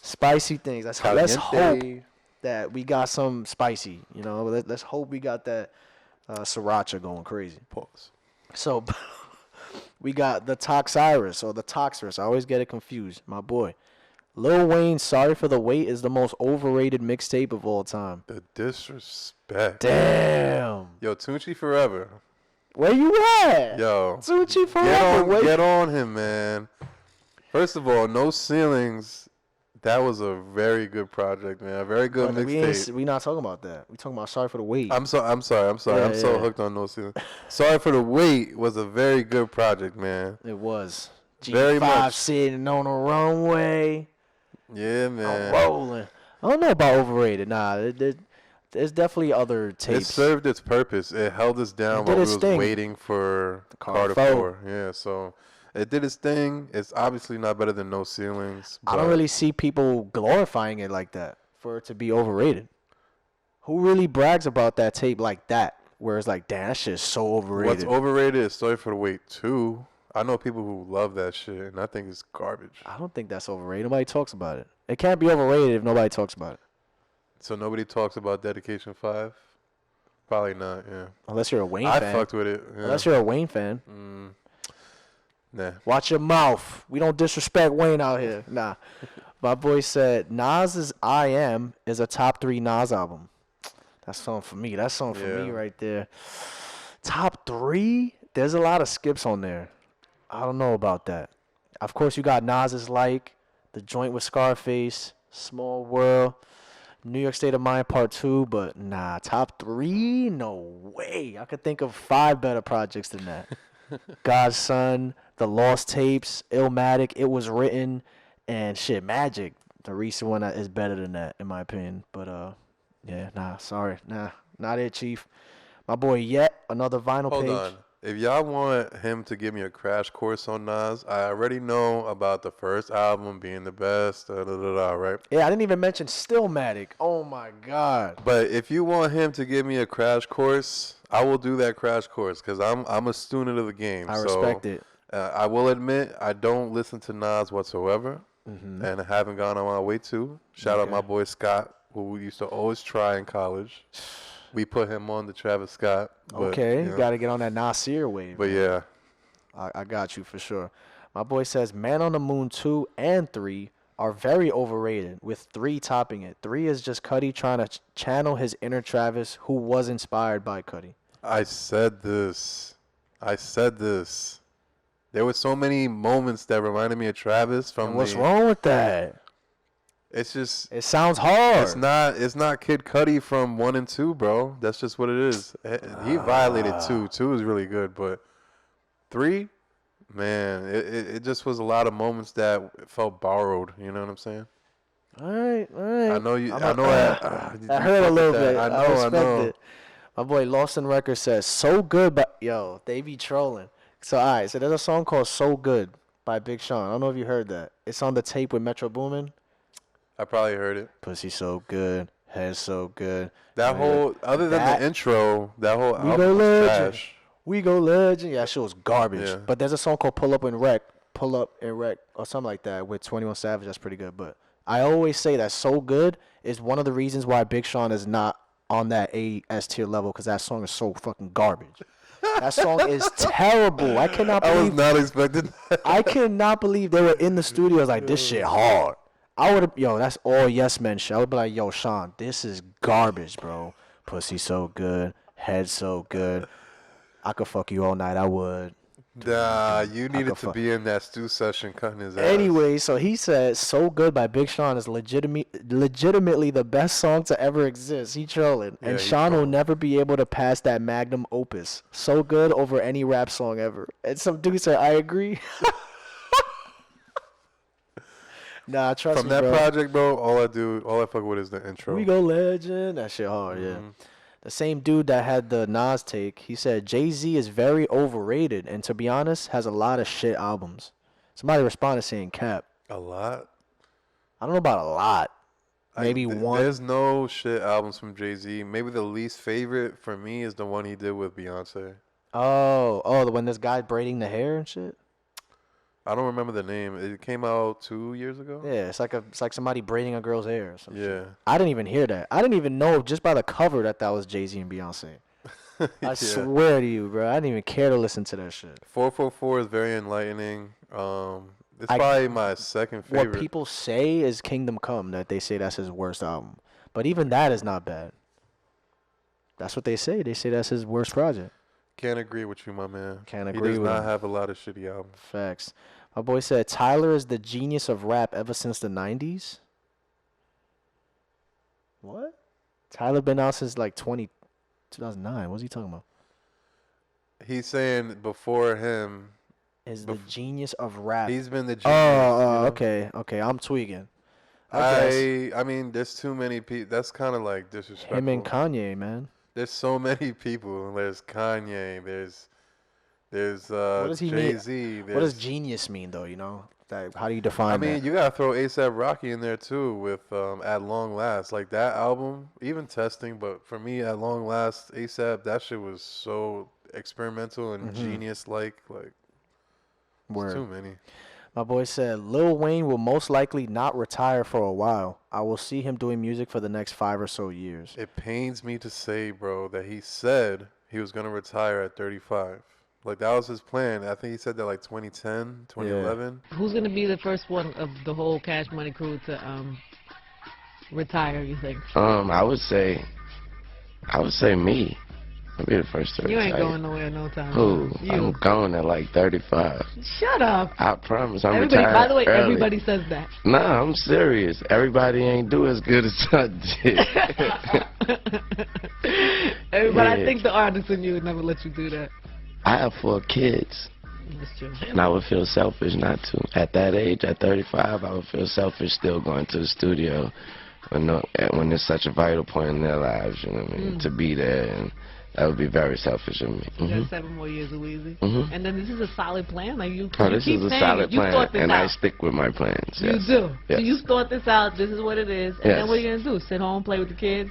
Spicy things. Let's hope that we got some spicy. Let's hope we got that sriracha going crazy. Pause. So we got the Toxirus or the Toxirus. I always get it confused. My boy. Lil Wayne's Sorry for the Wait is the most overrated mixtape of all time. The disrespect. Damn. Yo, Tunchi Forever. Where you at? Yo. Tunchi Forever. Get on him, man. First of all, No Ceilings. That was a very good project, man. A very good mixtape. We not talking about that. We talking about Sorry for the Wait. I'm sorry. I'm so hooked on No Ceilings. Sorry for the Wait was a very good project, man. It was. Very G5 much. sitting on the runway. Yeah, I'm man. rolling. I don't know about overrated. Nah, there's definitely other tapes. It served its purpose. It held us down while we was waiting for Carter 4. Yeah, so it did its thing. It's obviously not better than No Ceilings. I don't really see people glorifying it like that for it to be overrated. Who really brags about that tape like that? Where it's like, damn, that shit's so overrated. What's overrated is Sorry for the Wait 2. I know people who love that shit, and I think it's garbage. I don't think that's overrated. Nobody talks about it. It can't be overrated if nobody talks about it. So nobody talks about Dedication 5? Probably not. Yeah. Unless you're a Wayne I fan. fucked with it. Yeah. Unless you're a Wayne fan. Nah. Watch your mouth. We don't disrespect Wayne out here. Nah. My boy said Nas's I Am is a top 3 Nas album. That's something for me. That's something for me right there. Top 3? There's a lot of skips on there. I don't know about that. Of course, you got Nas's Like, The Joint with Scarface, Small World, New York State of Mind Part 2, but nah, top 3? No way. I could think of 5 better projects than that. God's Son, The Lost Tapes, Illmatic, It Was Written, and shit, Magic. The recent one is better than that, in my opinion. But, yeah, nah, sorry. Nah, not it, Chief. My boy Yeat, another vinyl page. Hold on. If y'all want him to give me a crash course on Nas, I already know about the first album being the best, right? Yeah, I didn't even mention Stillmatic. Oh, my God. But if you want him to give me a crash course, I will do that crash course because I'm a student of the game. I respect it. I will admit I don't listen to Nas whatsoever, and I haven't gone on my way to. Shout out my boy Scott, who used to always try in college. We put him on the Travis Scott. But, Okay, you got to get on that Nasir wave. But yeah. I got you for sure. My boy says Man on the Moon 2 and 3 are very overrated, with 3 topping it. 3 is just Cudi trying to channel his inner Travis, who was inspired by Cudi. I said this. There were so many moments that reminded me of Travis from What's wrong with that? It's just it sounds hard. It's not Kid Cudi from 1 and 2, bro. That's just what it is. He violated 2. 2 is really good, but 3, man, it just was a lot of moments that felt borrowed. You know what I'm saying? All right. I know you. I heard a little bit. I know. It. My boy Lawson Records says So Good, but yo, they be trolling. So all right, so there's a song called So Good by Big Sean. I don't know if you heard that. It's on the tape with Metro Boomin. I probably heard it. Pussy so good, head so good. That whole, other than the intro, that whole We album Go was Legend. trash. We Go Legend. Yeah, that shit was garbage. Yeah. But there's a song called Pull Up and Wreck, or something like that with 21 Savage. That's pretty good. But I always say that So Good is one of the reasons why Big Sean is not on that A-S tier level, because that song is so fucking garbage. That song is terrible. I cannot believe. I was not expecting that. I cannot believe they were in the studio. I was like, this shit hard. I would have, that's all Yes Men shit. I would be like, yo, Sean, this is garbage, bro. Pussy so good, head so good. I could fuck you all night. I would. Nah, you needed to be in that stew session cutting his ass. Anyway, so he said So Good by Big Sean is legitimately the best song to ever exist. He trolling. Yeah, and Sean will never be able to pass that magnum opus. So good over any rap song ever. And some dude said, I agree. Nah, trust From me, that bro. project, bro, all I fuck with is the intro. We Go Legend. That shit hard, yeah. The same dude that had the Nas take, he said Jay-Z is very overrated and, to be honest, has a lot of shit albums. Somebody responded saying cap. A lot? I don't know about a lot. Maybe one. There's no shit albums from Jay-Z. Maybe the least favorite for me is the one he did with Beyonce. Oh, the when this guy braiding the hair and shit? I don't remember the name. It came out 2 years ago. Yeah, it's like somebody braiding a girl's hair or something. Yeah. I didn't even hear that. I didn't even know just by the cover that was Jay-Z and Beyonce. I swear to you, bro. I didn't even care to listen to that shit. 444 is very enlightening. It's probably my second favorite. What people say is Kingdom Come, that they say that's his worst album. But even that is not bad. That's what they say. They say that's his worst project. Can't agree with you, my man. Can't He agree does with not him. have a lot of shitty albums. Facts. My boy said Tyler is the genius of rap ever since the 90s. What? Tyler been out since like 2009. What's he talking about? He's saying before him Is the genius of rap. he's been the genius. Oh, okay. I'm tweaking. I mean, there's too many people. That's kind of like disrespectful. Him and Kanye, man. There's so many people. There's Kanye. There's What does he Jay-Z. mean? What does genius mean, though? Like, how do you define I mean, that? you gotta throw A$AP Rocky in there too with At Long Last. Like that album, even Testing, but for me, At Long Last, A$AP, that shit was so experimental and genius-like. Like, Word. too many. My boy said Lil Wayne will most likely not retire for a while. I will see him doing music for the next 5 or so years. It pains me to say, bro, that he said he was going to retire at 35. Like, that was his plan. I think he said that like 2010, 2011. Who's gonna be the first one of the whole Cash Money crew to retire? You think? I would say me. I'll be the first to You retire. ain't going nowhere no time. Who? You. I'm going at like 35. Shut up. I promise I'm Everybody. retired By the way, early. everybody says that. Nah, I'm serious. Everybody ain't do as good as I did. Everybody, I Yeah. think the artist in you would never let you do that. I have 4 kids, That's true. and I would feel selfish not to. At that age, at 35, I would feel selfish still going to the studio when it's such a vital point in their lives, you know what I mean, to be there, and that would be very selfish of me. You got 7 more years of Weezy. And then this is a solid plan. Like you Oh, you this keep is a saying solid it. You plan, thought this and I out. stick with my plans. You Yes. do. Yes. So you thought this out. This is what it is. And Yes. then what are you going to do? Sit home, play with the kids,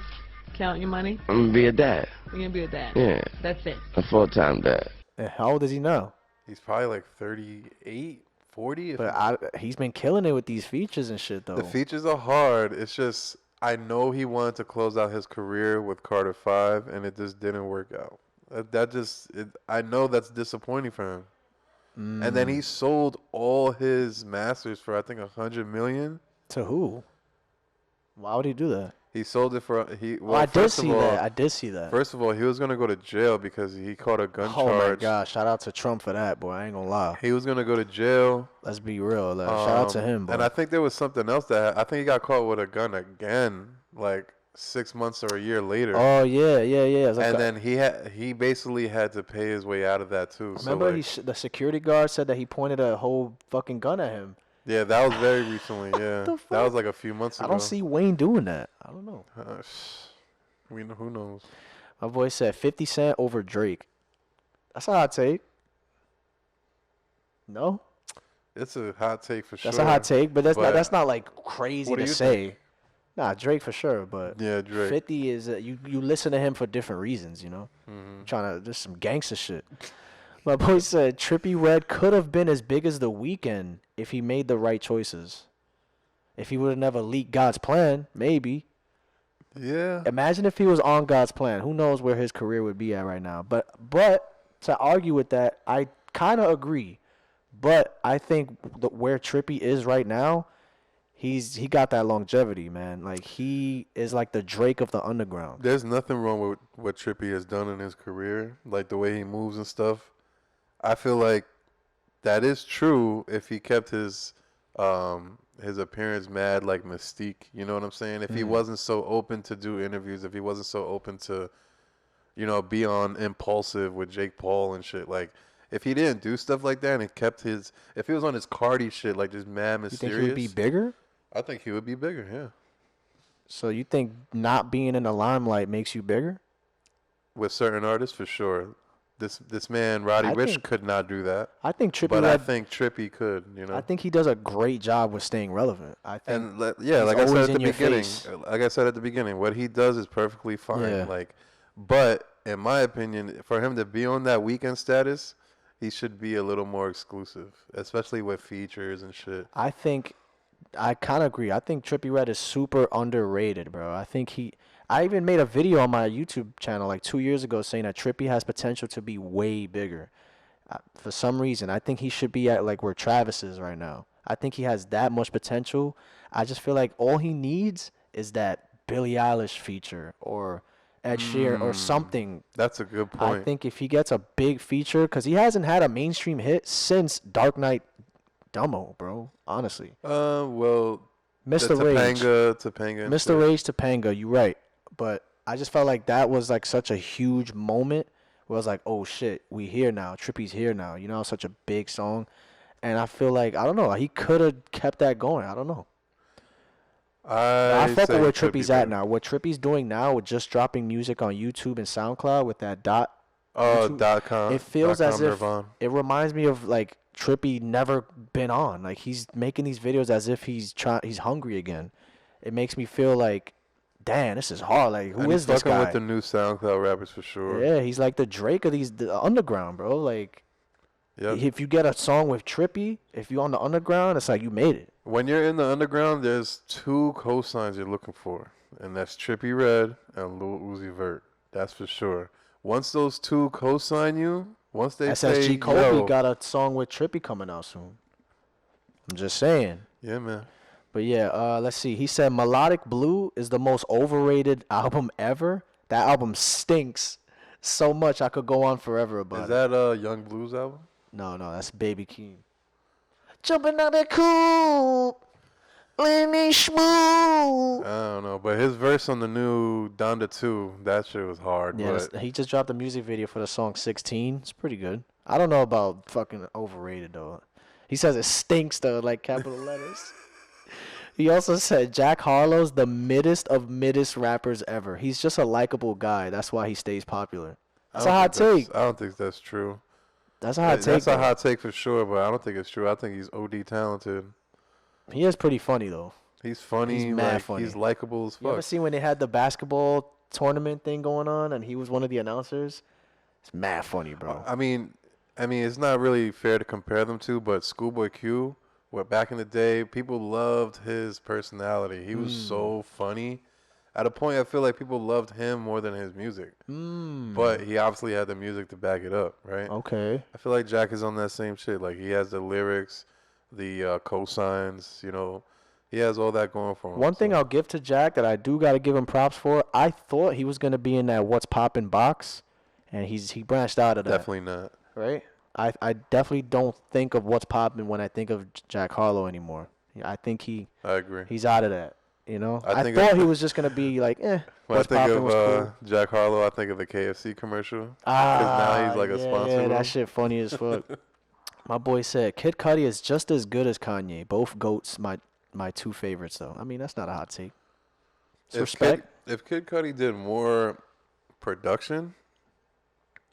count your money? I'm gonna be a dad. You're going to be a dad. Yeah, That's it. a full-time dad. And how old is he now? He's probably like 38, 40. But he's been killing it with these features and shit, though. The features are hard. It's just, I know he wanted to close out his career with Carter 5, and it just didn't work out. I know that's disappointing for him. And then he sold all his masters for, I think, $100 million. To who? Why would he do that? He sold it for, I did see that. I did see that. First of all, he was going to go to jail because he caught a gun Oh charge. my gosh! Shout out to Trump for that, boy. I ain't gonna lie. He was going to go to jail. Let's be real. Like, shout out to him, boy. And I think there was something else I think he got caught with a gun again, like 6 months or a year later. Oh yeah. It's like And then he basically had to pay his way out of that too. remember, so like, the security guard said that he pointed a whole fucking gun at him. yeah, that was very recently. Yeah, the that was fuck? like a few months ago. I don't see Wayne doing that. I don't know. We know, who knows? My boy said 50 Cent over Drake. That's a hot take. No, It's a hot take for sure. that's a hot take, but But that's not like crazy what do to you say. Nah, Drake for sure, but Yeah, Drake. 50 is you listen to him for different reasons, you know. Mm-hmm. Trying to just some gangster shit. My boy said Trippie Redd could have been as big as The Weeknd if he made the right choices. If he would have never leaked God's plan, maybe. Yeah. Imagine if he was on God's plan. Who knows where his career would be at right now? But to argue with that, I kind of agree. But I think where Trippie is right now, he got that longevity, man. Like he is like the Drake of the underground. There's nothing wrong with what Trippie has done in his career, like the way he moves and stuff. I feel like that is true if he kept his appearance mad like mystique. You know what I'm saying? If he wasn't so open to do interviews, if he wasn't so open to, be on Impulsive with Jake Paul and shit. Like, if he didn't do stuff like that and he kept if he was on his Cardi shit, like just mad You mysterious. think he would be bigger? I think he would be bigger, yeah. So you think not being in the limelight makes you bigger? With certain artists, for sure. This man, Roddy I Ricch, think- could not do that. I think Trippie But I Redd, think Trippie could, I think he does a great job with staying relevant. I think And like he's I said always at the in your beginning, face. what he does is perfectly fine. Yeah. Like, but in my opinion, for him to be on that weekend status, he should be a little more exclusive, especially with features and shit. I kind of agree. I think Trippie Redd is super underrated, bro. I even made a video on my YouTube channel like 2 years ago saying that Trippie has potential to be way bigger. For some reason, I think he should be at like where Travis is right now. I think he has that much potential. I just feel like all he needs is that Billie Eilish feature or Ed Sheeran or something. That's a good point. I think if he gets a big feature, because he hasn't had a mainstream hit since Dark Knight Dumbo, bro. Honestly. Well, Mr. the Rage. Topanga. and Mr. shit. Rage Topanga, you're right. But I just felt like that was like such a huge moment where I was like, oh shit, we here now. Trippie's here now. You know, such a big song. And I feel like, I don't know, he could have kept that going. I don't know. I fuck say with where he could be Trippie's at bigger. now. What Trippie's doing now with just dropping music on YouTube and SoundCloud with that dot. Oh, YouTube, .com. It feels as if Nirvana. it reminds me of like Trippie never been on. Like he's making these videos as if he's hungry again. It makes me feel like, damn, this is hard. Like who And is he's this fucking guy? with the new SoundCloud rappers for sure. Yeah, he's like the Drake of the underground, bro. Like Yep. If you get a song with Trippy, if you're on the underground, it's like you made it. When you're in the underground, there's 2 cosigns you're looking for, and that's Trippie Redd and Lil Uzi Vert. That's for sure. Once those 2 cosign you, once they say, SSG Kobe yo, got a song with Trippy coming out soon. I'm just saying. yeah, man. But yeah, let's see. He said Melodic Blue is the most overrated album ever. That album stinks so much I could go on forever about Is it. that a Young Blues album? No, that's Baby Keem. Jumping out that cool, let me smooth. I don't know, but his verse on the new Donda 2, that shit was hard. Yeah, but he just dropped a music video for the song 16. It's pretty good. I don't know about fucking overrated though. He says it stinks though, like capital letters. He also said Jack Harlow's the middest of middest rappers ever. He's just a likable guy. That's why he stays popular. That's a hot take. I don't think that's true. That's a hot take. That's a though. hot take for sure, but I don't think it's true. I think he's OD talented. He is pretty funny though. He's funny. He's mad like, funny. He's likable as You ever fuck. seen when they had the basketball tournament thing going on and he was one of the announcers? It's mad funny, bro. I mean, it's not really fair to compare them to, but Schoolboy Q, back in the day, people loved his personality. He was so funny. At a point, I feel like people loved him more than his music. But he obviously had the music to back it up, right? Okay. I feel like Jack is on that same shit. Like, he has the lyrics, the cosigns, you know. He has all that going for him. One thing I'll give to Jack that I do got to give him props for, I thought he was going to be in that What's Poppin' box, and he branched out of that. Definitely not. Right? I definitely don't think of What's Poppin' when I think of Jack Harlow anymore. I think I agree. he's out of that. You know? I I think thought of- he was just going to be like, When I What's think Poppin' was of cool. Jack Harlow, I think of the KFC commercial. Because now he's like a sponsor. Yeah, of that them. shit funny as fuck. My boy said Kid Cudi is just as good as Kanye. Both goats, my 2 favorites though. I mean, that's not a hot take. It's respect. If Kid Cudi did more production,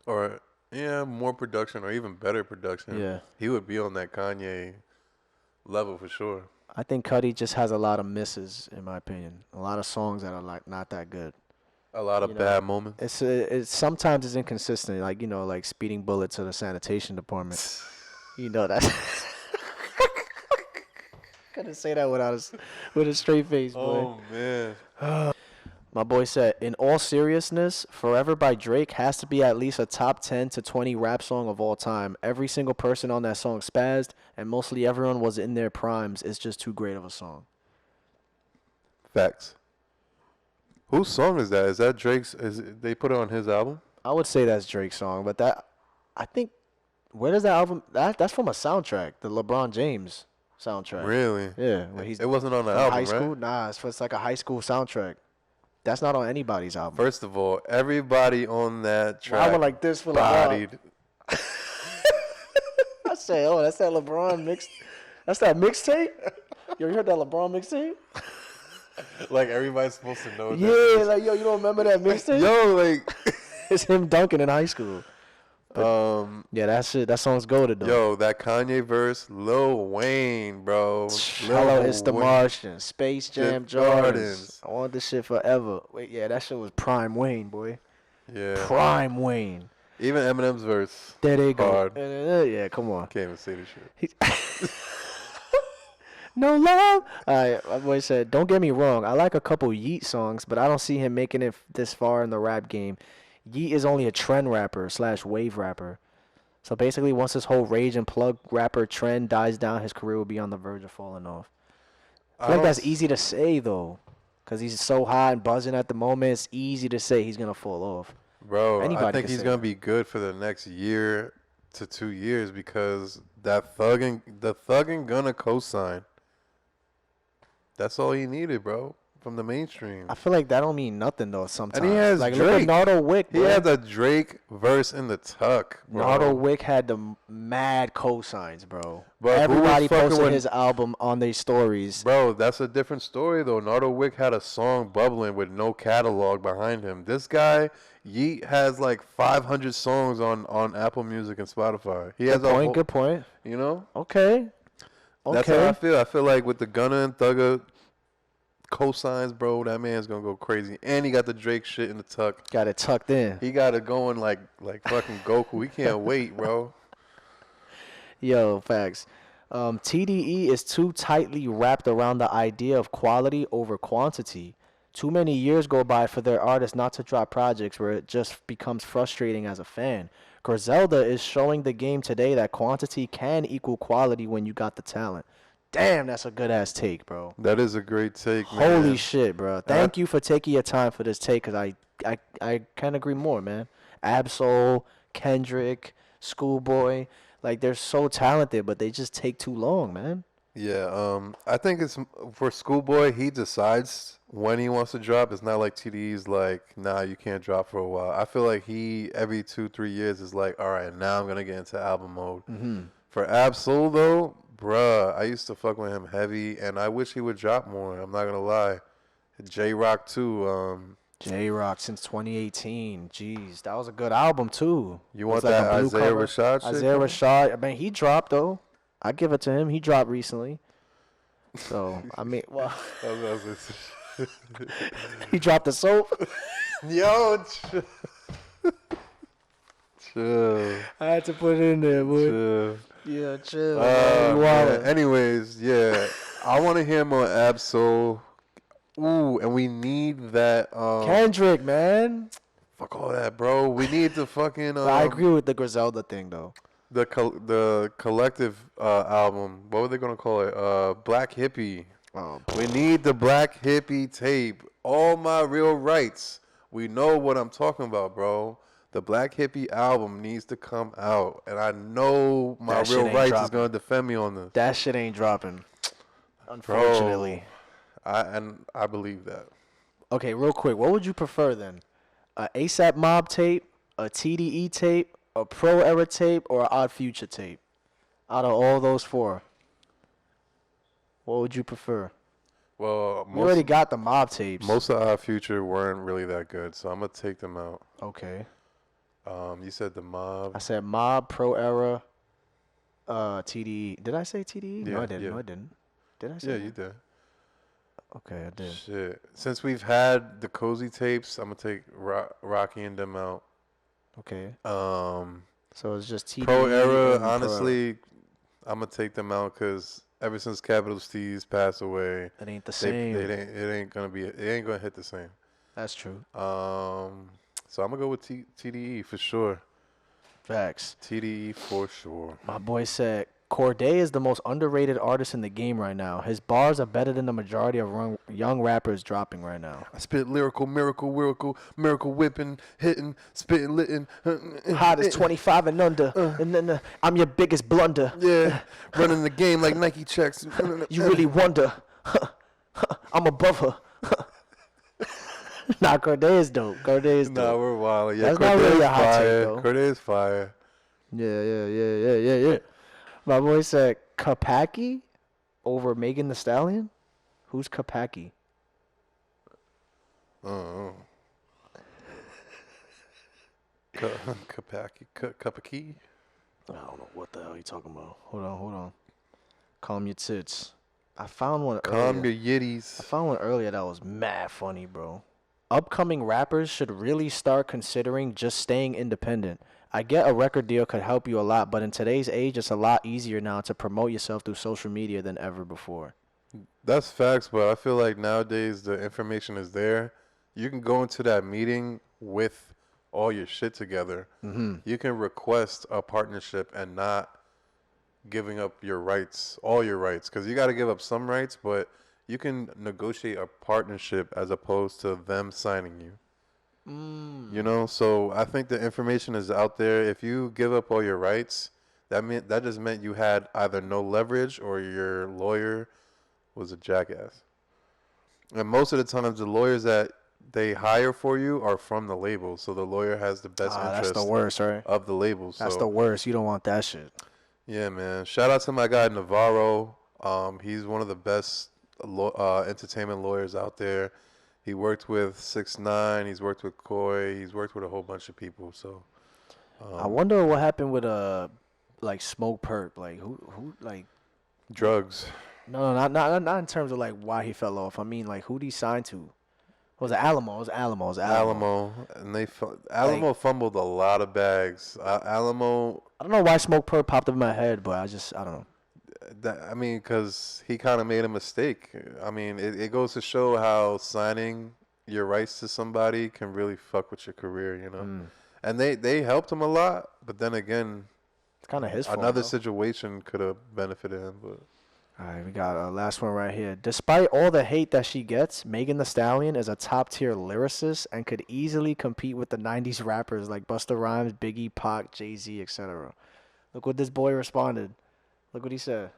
or more production, or even better production, Yeah. he would be on that Kanye level for sure. I think Cudi just has a lot of misses, in my opinion. A lot of songs that are like not that good. A lot of You know, bad moments. It's sometimes it's inconsistent, like like speeding bullet to the sanitation department. That's. Couldn't say that with a straight face, boy. Oh man. My boy said, in all seriousness, Forever by Drake has to be at least a top 10 to 20 rap song of all time. Every single person on that song spazzed, and mostly everyone was in their primes. It's just too great of a song. Facts. Whose song is that? Is that Drake's? They put it on his album? I would say that's Drake's song, but I think, where does that album, that's from a soundtrack, the LeBron James soundtrack. Really? Yeah. Where he's It wasn't on the from album, high school? right? Nah, it's like a high school soundtrack. That's not on anybody's album. First of all, everybody on that track I went like this for LeBron. bodied. I say, oh, that's that LeBron mix. That's that mixtape. Yo, you heard that LeBron mixtape? Like everybody's supposed to know. Yeah, like yo, you don't remember that mixtape? Yo, like, It's him dunking in high school. Yeah, that shit. That song's goated though. yo, that Kanye verse, Lil Wayne, bro. Hello, it's the Martian. Space Jam, Jordans. Jordans. I want this shit forever. Wait, yeah, that shit was prime Wayne, boy. Yeah. Prime Wayne. Even Eminem's verse. There they go. Hard. Yeah, come on. Can't even say this shit. No love. All right, my boy said, don't get me wrong. I like a couple Yeat songs, but I don't see him making it this far in the rap game. Yeat is only a trend rapper / wave rapper. So basically, once this whole rage and plug rapper trend dies down, his career will be on the verge of falling off. I feel like that's easy to say, though, because he's so hot and buzzing at the moment. It's easy to say he's going to fall off. Bro, Anybody I think can he's say going to that. be good for the next year to 2 years because the thugging gonna co-sign. That's all he needed, bro, from the mainstream. I feel like that don't mean nothing, though, sometimes. And he has like, Drake. look at Nardo Wick, He bro. had the Drake verse in the tuck, bro. Nardo Wick had the mad cosigns, bro. But who was Everybody fucking posted with- his album on their stories. Bro, that's a different story, though. Nardo Wick had a song bubbling with no catalog behind him. This guy, Yeat, has like 500 songs on Apple Music and Spotify. He has Good point, good point. You know? Okay. That's how I feel. I feel like with the Gunna and Thugger cosigns, bro, that man's gonna go crazy. And he got the Drake shit in the tuck. Got it tucked in. He got it going like fucking Goku. We can't wait, bro. Yo, facts. TDE is too tightly wrapped around the idea of quality over quantity. Too many years go by for their artists not to drop projects where it just becomes frustrating as a fan. Griselda is showing the game today that quantity can equal quality when you got the talent. Damn, that's a good ass take, bro. That is a great take, man. Holy shit, bro. Thank you for taking your time for this take, because I can't agree more, man. Absol, Kendrick, Schoolboy, like they're so talented, but they just take too long, man. Yeah, I think it's for Schoolboy. He decides when he wants to drop. It's not like TDE's like, nah, you can't drop for a while. I feel like he every 2-3 years is like, all right, now I'm gonna get into album mode. For Absol though, bruh, I used to fuck with him heavy, and I wish he would drop more. I'm not gonna lie. J Rock too. J-Rock since 2018. Jeez, that was a good album too. You want It was that a blue Isaiah cover. Rashad shit? Isaiah Rashad. I mean, he dropped though. I give it to him. He dropped recently. So I mean, well, he dropped the soap. Yo, chill. I had to put it in there, boy. Chill. Yeah, chill. Man. Anyways, yeah, I want to hear more Absol. Ooh, and we need that. Kendrick, man. Fuck all that, bro. We need the fucking. But I agree with the Griselda thing, though. The collective album. What were they gonna call it? Black Hippie. Oh, We need the Black Hippie tape. All My Real Rights. We know what I'm talking about, bro. The Black Hippie album needs to come out, and I know My That shit Real ain't Rights is dropping. gonna defend me on this. that shit ain't dropping. Unfortunately. I believe that. Okay, real quick. What would you prefer then? A ASAP Mob tape, a TDE tape, a Pro Era tape, or an Odd Future tape? Out of all those four, what would you prefer? Well, You already got the Mob tapes. most of our Future weren't really that good, so I'm gonna take them out. Okay. You said the Mob. I said Mob, Pro Era, TDE. Did I say TDE? No, Yeah, I didn't. yeah. No, I didn't. Did I say Yeah, that? you did. Okay, I did. Shit. Since we've had the Cozy tapes, I'm gonna take Rocky and them out. Okay. Um, So it's just TDE. Pro and Era, Pro honestly, I'm gonna take them out because ever since Capital Steez passed away, It ain't the they, same. it ain't gonna hit the same. That's true. So I'm gonna go with TDE for sure. Facts. TDE for sure. My boy said Corday is the most underrated artist in the game right now. His bars are better than the majority of young rappers dropping right now. I spit lyrical, miracle, whipping, hitting, spitting, litting. Hot as 25 and under. And then I'm your biggest blunder. Yeah, running the game like Nike checks. You really wonder. I'm above her. Nah, Corday is dope. Corday is dope. Nah, we're wild. Yeah, That's not really a hot take, fire. though. Corday is fire. Yeah. My boy said Kapaki over Megan Thee Stallion. Who's Kapaki? Kapaki. I don't know what the hell you talking about. Hold on. Calm your tits. I found one Calm earlier. your yitties. I found one earlier that was mad funny, bro. Upcoming rappers should really start considering just staying independent. I get a record deal could help you a lot, but in today's age, it's a lot easier now to promote yourself through social media than ever before. That's facts, but I feel like nowadays the information is there. You can go into that meeting with all your shit together. You can request a partnership and not giving up your rights, all your rights, because you got to give up some rights, but you can negotiate a partnership as opposed to them signing you. You know, so I think the information is out there. If you give up all your rights, that just meant you had either no leverage or your lawyer was a jackass. And most of the times, the lawyers that they hire for you are from the label, so the lawyer has the best interest That's the worst, right? of the label. So. That's the worst. You don't want that shit. Yeah, man. Shout out to my guy Navarro. He's one of the best entertainment lawyers out there. He worked with 6ix9ine. He's worked with Koi. He's worked with a whole bunch of people. So I wonder what happened with like Smoke Perp. Like who like drugs. no, not in terms of like why he fell off. I mean like who'd he sign to? Was it Alamo? It was Alamo. It was Alamo. And Alamo fumbled a lot of bags. Alamo. I don't know why Smoke Perp popped up in my head, but I don't know. I mean, because he kind of made a mistake. I mean, it goes to show how signing your rights to somebody can really fuck with your career, you know. And they helped him a lot, but then again, it's kind of his fault. Another situation could have benefited him, but. All right, we got a last one right here. Despite all the hate that she gets, Megan Thee Stallion is a top-tier lyricist and could easily compete with the 90s rappers like Busta Rhymes, Biggie, Pac, Jay-Z, etc. Look what this boy responded. Look what he said.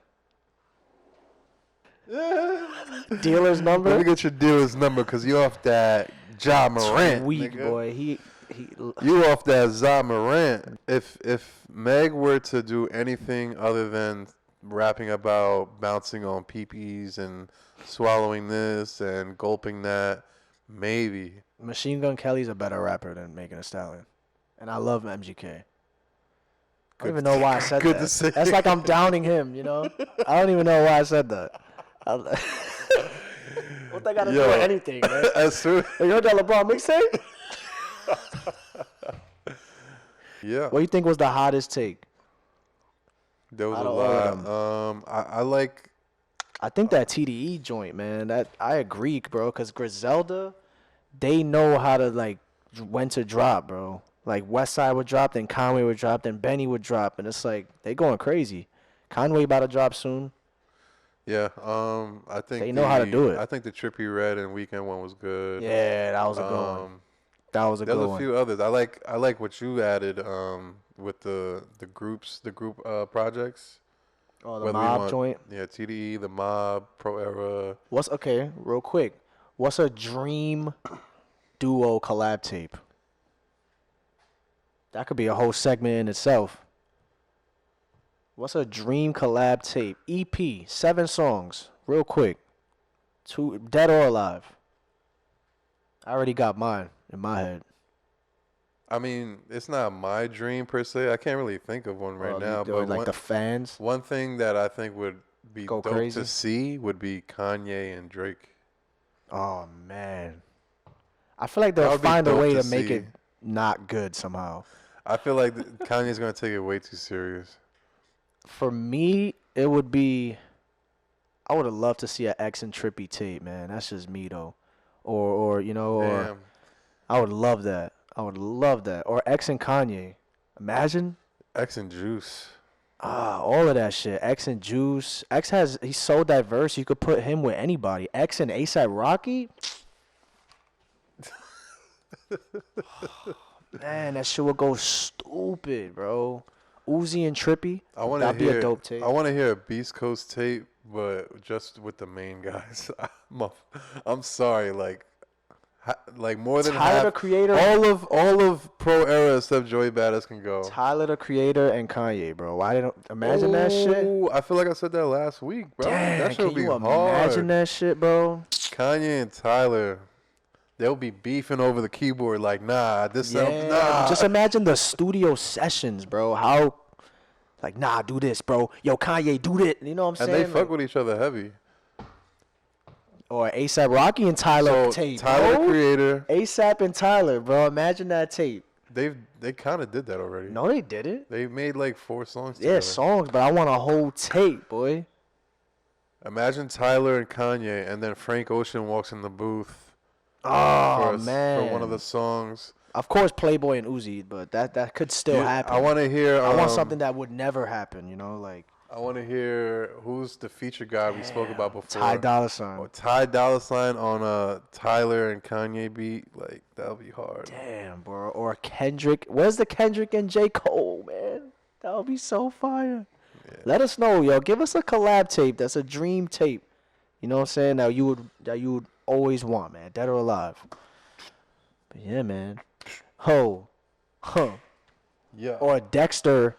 Dealer's number? Let me get your dealer's number because you off that Ja Morant. Sweet, nigga. boy. You off that Ja Morant. If Meg were to do anything other than rapping about bouncing on peepees and swallowing this and gulping that, maybe. Machine Gun Kelly's a better rapper than Megan Thee Stallion. And I love MGK. I don't even know why I said Good that. to see. That's like I'm downing him, you know? I don't even know why I said that. What they got to do with anything, man? That's true. You heard that LeBron mixtape? Yeah. What do you think was the hottest take? There was Out a of all of lot. I like. I think that TDE joint, man. That I agree, bro. Because Griselda, they know how to like when to drop, bro. Like Westside would drop, then Conway would drop, then Benny would drop, and it's like they going crazy. Conway about to drop soon. Yeah. I think they know how to do it. I think the Trippie Red and Weekend one was good. Yeah, that was a good one. That was a good one. There's a few others. I like what you added. With the group projects. Oh, the Mob joint. Yeah, TDE, the Mob, Pro Era. Real quick. What's a dream duo collab tape? That could be a whole segment in itself. What's a dream collab tape? EP, 7 songs. Real quick. 2 dead or alive. I already got mine in my head. I mean, it's not my dream per se. I can't really think of one right now. But like the fans. One thing that I think would be dope crazy to see would be Kanye and Drake. Oh man, I feel like they'll find a way to make it not good somehow. I feel like Kanye's gonna take it way too serious. For me, it would be. I would have loved to see an X and Trippie tape, man. That's just me though, or you know, or I would love that. I would love that. Or X and Kanye. Imagine. X and Juice. All of that shit. X and Juice. He's so diverse. You could put him with anybody. X and A$AP Rocky. Man, that shit would go stupid, bro. Uzi and Trippie. That'd be a dope tape. I want to hear a Beast Coast tape, but just with the main guys. I'm sorry, like more than Tyler half, the Creator, all of Pro Era except Joey Badass can go. Tyler the Creator and Kanye, bro. Why didn't imagine that shit? I feel like I said that last week, bro. Damn, that should be hard. Imagine that shit, bro? Kanye and Tyler, they'll be beefing over the keyboard. Like, nah. Just imagine the studio sessions, bro. How, like, nah, do this, bro. Yo, Kanye, do this. You know what I'm saying? And they fuck with each other heavy. Or A$AP Rocky and Tyler tape. Tyler the Creator. A$AP and Tyler, bro. Imagine that tape. They kind of did that already. No, they didn't. They made like 4 songs together. Yeah, songs, but I want a whole tape, boy. Imagine Tyler and Kanye, and then Frank Ocean walks in the booth. Oh, man. For one of the songs. Of course, Playboy and Uzi, but that could still happen. I want to hear. I want something that would never happen, you know, like. I want to hear who's the feature guy we spoke about before. Ty Dolla $ign. Ty Dolla $ign on a Tyler and Kanye beat. Like, that'll be hard. Damn, bro. Or Kendrick. Where's the Kendrick and J. Cole, man? That would be so fire. Yeah. Let us know, yo. Give us a collab tape that's a dream tape. You know what I'm saying? That you would always want, man. Dead or alive. But yeah, man. Yeah. Or a Dexter.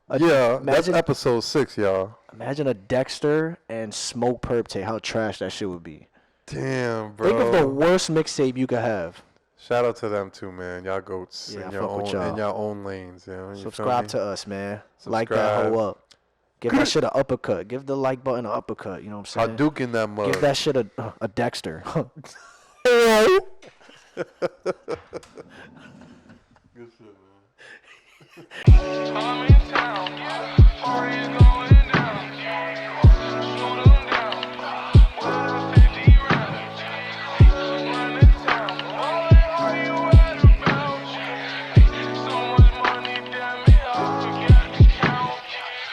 That's episode 6, y'all. Imagine a Dexter and Smoke Perp tape. How trash that shit would be. Damn, bro. Think of the worst mixtape you could have. Shout out to them too, man. Y'all goats in your own lanes. You know, subscribe to us, man. Like that hoe up. Give that shit an uppercut. Give the like button an uppercut. You know what I'm saying? Hadouken that mug. Give that shit a Dexter. yo. Good shit, man.